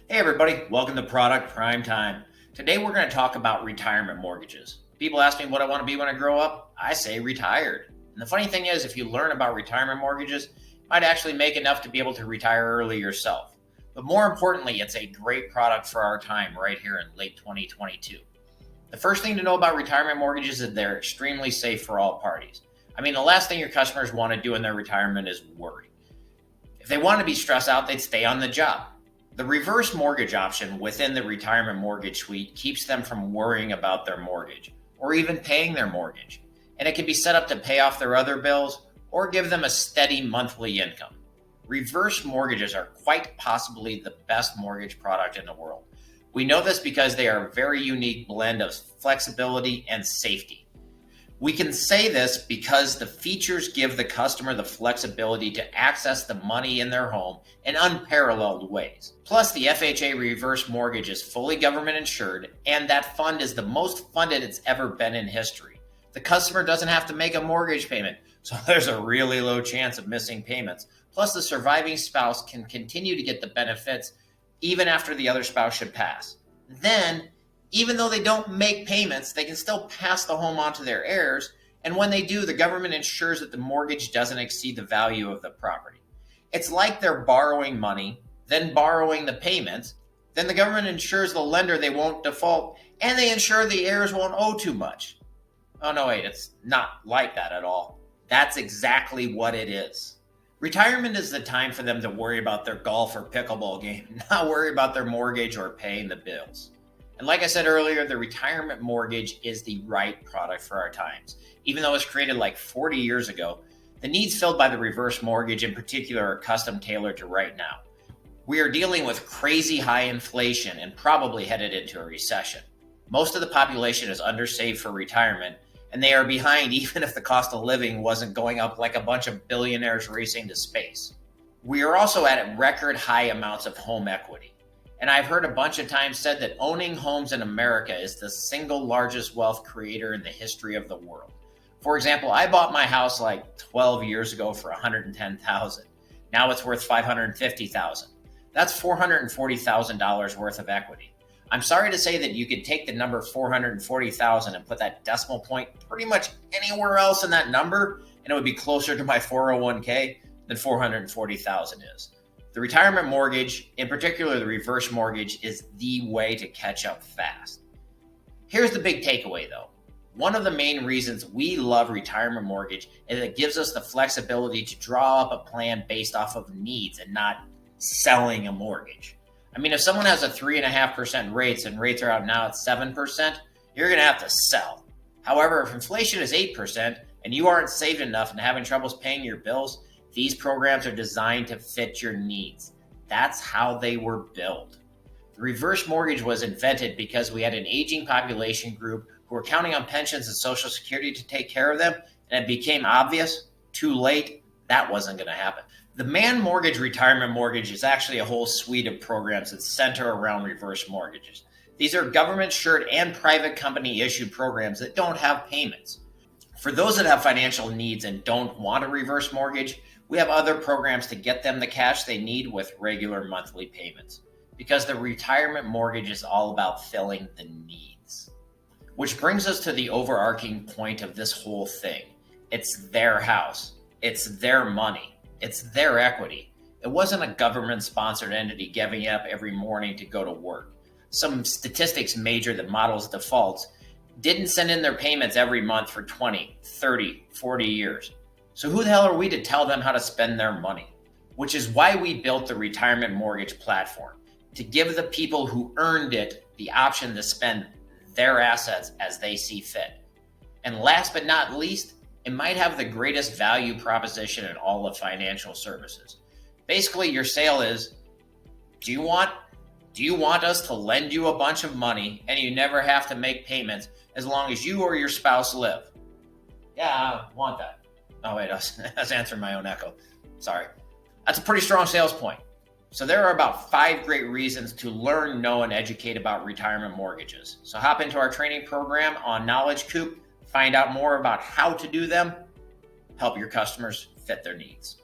Hey everybody, welcome to Product Prime Time. Today we're going to talk about retirement mortgages. People ask me what I want to be when I grow up. I say retired. And the funny thing is, if you learn about retirement mortgages, you might actually make enough to be able to retire early yourself. But more importantly, it's a great product for our time right here in late 2022. The first thing to know about retirement mortgages is they're extremely safe for all parties. The last thing your customers want to do in their retirement is worry. If they want to be stressed out, they'd stay on the job. The reverse mortgage option within the retirement mortgage suite keeps them from worrying about their mortgage or even paying their mortgage. And it can be set up to pay off their other bills or give them a steady monthly income. Reverse mortgages are quite possibly the best mortgage product in the world. We know this because they are a very unique blend of flexibility and safety. We can say this because the features give the customer the flexibility to access the money in their home in unparalleled ways. Plus, the FHA reverse mortgage is fully government insured, and that fund is the most funded it's ever been in history. The customer doesn't have to make a mortgage payment, so there's a really low chance of missing payments. Plus, the surviving spouse can continue to get the benefits even after the other spouse should pass. Then, even though they don't make payments, they can still pass the home on to their heirs. And when they do, the government ensures that the mortgage doesn't exceed the value of the property. It's like they're borrowing money, then borrowing the payments. Then the government ensures the lender they won't default, and they ensure the heirs won't owe too much. Oh, no, wait, it's not like that at all. That's exactly what it is. Retirement is the time for them to worry about their golf or pickleball game, not worry about their mortgage or paying the bills. And like I said earlier, the retirement mortgage is the right product for our times. Even though it was created like 40 years ago, the needs filled by the reverse mortgage in particular are custom tailored to right now. We are dealing with crazy high inflation and probably headed into a recession. Most of the population is undersaved for retirement, and they are behind even if the cost of living wasn't going up like a bunch of billionaires racing to space. We are also at record high amounts of home equity. And I've heard a bunch of times said that owning homes in America is the single largest wealth creator in the history of the world. For example, I bought my house like 12 years ago for $110,000. Now it's worth $550,000. That's $440,000 worth of equity. I'm sorry to say that you could take the number 440,000 and put that decimal point pretty much anywhere else in that number, and it would be closer to my 401k than 440,000 is. The retirement mortgage, in particular the reverse mortgage, is the way to catch up fast. Here's the big takeaway though. One of the main reasons we love retirement mortgage is it gives us the flexibility to draw up a plan based off of needs and not selling a mortgage. If someone has a 3.5% rates and rates are out now at 7%, you're going to have to sell. However, if inflation is 8% and you aren't saved enough and having troubles paying your bills, these programs are designed to fit your needs. That's how they were built. The reverse mortgage was invented because we had an aging population group who were counting on pensions and Social Security to take care of them, and it became obvious, too late, that wasn't going to happen. The Man Mortgage Retirement Mortgage is actually a whole suite of programs that center around reverse mortgages. These are government-insured and private company-issued programs that don't have payments. For those that have financial needs and don't want a reverse mortgage, we have other programs to get them the cash they need with regular monthly payments. Because the retirement mortgage is all about filling the needs. Which brings us to the overarching point of this whole thing. It's their house. It's their money. It's their equity. It wasn't a government-sponsored entity giving up every morning to go to work. Some statistics major that models defaults didn't send in their payments every month for 20, 30, 40 years. So who the hell are we to tell them how to spend their money? Which is why we built the retirement mortgage platform, to give the people who earned it the option to spend their assets as they see fit. And last but not least, it might have the greatest value proposition in all of financial services. Basically, your sale is, do you want us to lend you a bunch of money and you never have to make payments as long as you or your spouse live? Yeah, I want that. Oh, wait, I was answering my own echo. Sorry. That's a pretty strong sales point. So there are about 5 great reasons to learn, know, and educate about retirement mortgages. So hop into our training program on Knowledge Coop, find out more about how to do them, help your customers fit their needs.